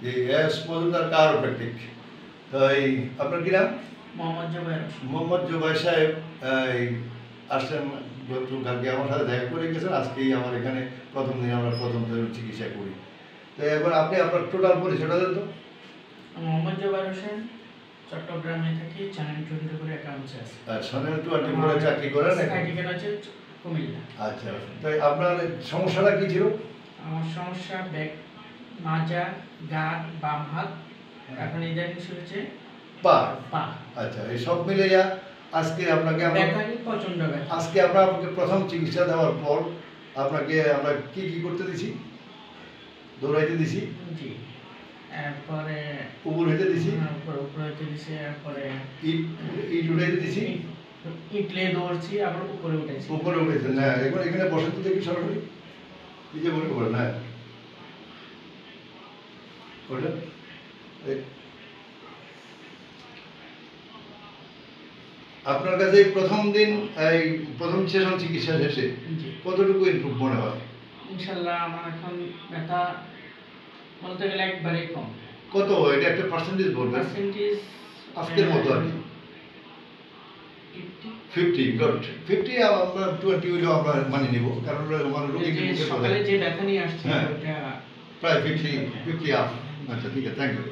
যে এস মজুমদার কারোপ্র্যাকটিক। তো এই আপনার কি নাম? মোহাম্মদ জুবাই সাহেব এই আসছেন গত কালকে আমার সাথে দেখা করে গেছেন, আজকেই আমার এখানে প্রথম দিন আমরা প্রথম চিকিৎসা করি। তো এবার আপনি আপনার টোটাল পরিচয়টা দেন তো। মোহাম্মদ জুবাই হোসেন, চট্টগ্রামে থাকি, চ্যানেল 24 অ্যাকাউন্টস আছে। আর চ্যানেল 24 চাকরি করেন নাকি? সার্টিফিকেট আছে কুমিল্লা। আচ্ছা, তাই আপনার সমস্যাটা কি ছিল? আমার সমস্যা ব্যাক, মাজা, গাঁট, বাম হাত, এখন ইদানিং শুরুছে পা। পা। আচ্ছা, এই সব মিলে আজকে আপনাকে প্রচন্ড ব্যথা। আজকে আমরা আপনাকে প্রথম চিকিৎসা দেওয়ার পর আপনাকে আমরা কি কি করতে দিছি? দৌড়াইতে দিছি, জি, এরপরে উপর হইতে দিছি, উপরে হইতে দিছি, এরপরে ইট উঠাইতে দিছি, ইটলে দৌড়ছি, আবার উপরে উঠেছি। উপরে উঠেছেন না? এখন এখানে বসে তো দেখি সরাসরি এই যে বলে বলেন। হ্যাঁ, ওটা আপনার কাছে প্রথম দিন এই প্রথম সেশন চিকিৎসা শেষে কতটুকু ইমপ্রুভ মনে হয়? ইনশাআল্লাহ আমার এখন ব্যথা বলতে গেলে একবারেই কম। কত? এটা একটা পার্সেন্টেজ বলবেন? পার্সেন্টেজ আজকের মতো আর কি 50 গুড। 50 আমরা 20 হইলেও আমরা মানিয়ে নিব, কারণ আমার রোগী সকালে যে ব্যথা নিয়ে আসছে ওটা প্রায় 50 আপ। আচ্ছা, ঠিক আছে, থ্যাংক ইউ।